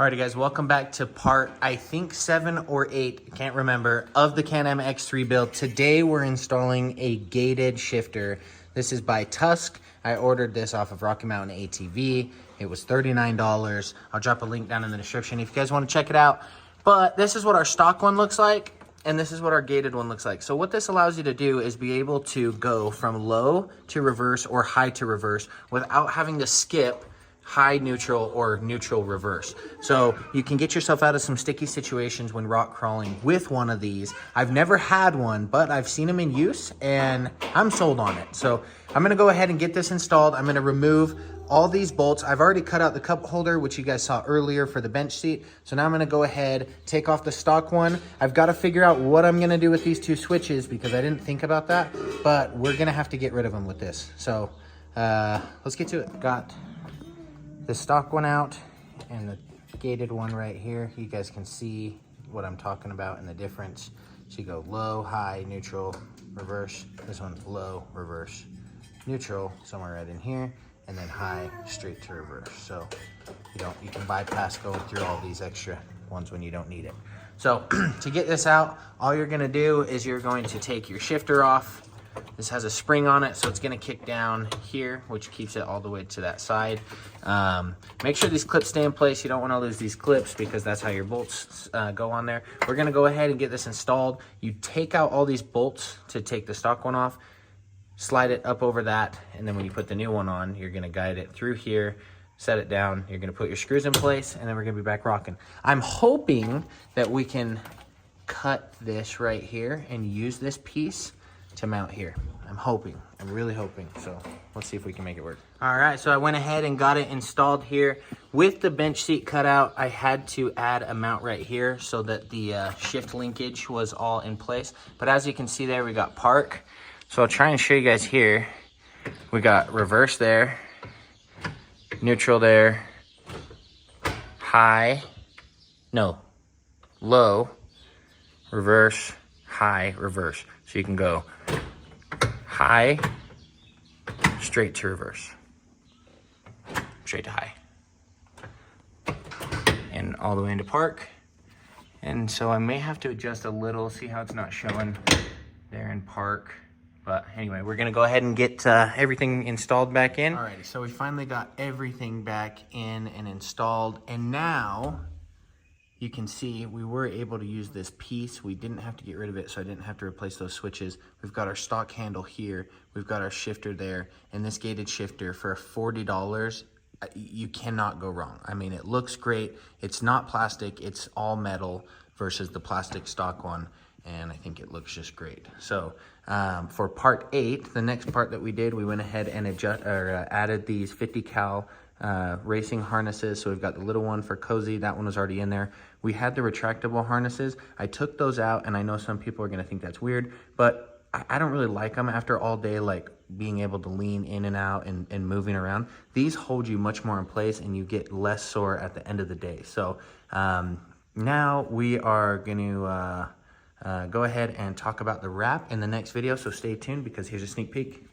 Alrighty guys, welcome back to part, I think 7 or 8, can't remember, of the Can-Am X3 build. Today we're installing a gated shifter. This is by Tusk. I ordered this off of Rocky Mountain ATV. It was $39. I'll drop a link down in the description if you guys want to check it out. But this is what our stock one looks like, and this is what our gated one looks like. So what this allows you to do is be able to go from low to reverse or high to reverse without having to skip high neutral or neutral reverse. So you can get yourself out of some sticky situations when rock crawling with one of these. I've never had one, but I've seen them in use and I'm sold on it. So I'm gonna go ahead and get this installed. I'm gonna remove all these bolts. I've already cut out the cup holder, which you guys saw earlier for the bench seat. So now I'm gonna go ahead, take off the stock one. I've gotta figure out what I'm gonna do with these two switches because I didn't think about that, but we're gonna have to get rid of them with this. So let's get to it. Got the stock one out and the gated one right here. You guys can see what I'm talking about and the difference. So you go low, high, neutral, reverse. This one's low, reverse, neutral, somewhere right in here, and then high, straight to reverse. So you can bypass going through all these extra ones when you don't need it. So to get this out, all you're gonna do is you're going to take your shifter off. This has a spring on it, so it's gonna kick down here, which keeps it all the way to that side. Make sure these clips stay in place. You don't wanna lose these clips because that's how your bolts go on there. We're gonna go ahead and get this installed. You take out all these bolts to take the stock one off, slide it up over that, and then when you put the new one on, you're gonna guide it through here, set it down, you're gonna put your screws in place, and then we're gonna be back rocking. I'm hoping that we can cut this right here and use this piece to mount here. I'm really hoping. So let's see if we can make it work. All right, so I went ahead and got it installed here. With the bench seat cut out, I had to add a mount right here so that the shift linkage was all in place. But as you can see there, we got park. So I'll try and show you guys here. We got reverse there, neutral there, low, reverse, high, reverse. So you can go high, straight to reverse, straight to high, and all the way into park. And so I may have to adjust a little, see how it's not showing there in park. But anyway, we're gonna go ahead and get everything installed back in. Alrighty, so we finally got everything back in and installed, and now you can see we were able to use this piece. We didn't have to get rid of it, so I didn't have to replace those switches. We've got our stock handle here. We've got our shifter there, and this gated shifter for $40, you cannot go wrong. I mean, it looks great. It's not plastic, it's all metal versus the plastic stock one, and I think it looks just great. So for part 8, the next part that we did, we went ahead and added these 50 cal racing harnesses. So we've got the little one for cozy, that one was already in there. We had the retractable harnesses. I took those out, and I know some people are gonna think that's weird, but I don't really like them after all day, like being able to lean in and out and moving around. These hold you much more in place and you get less sore at the end of the day. So now we are gonna go ahead and talk about the wrap in the next video. So stay tuned because here's a sneak peek.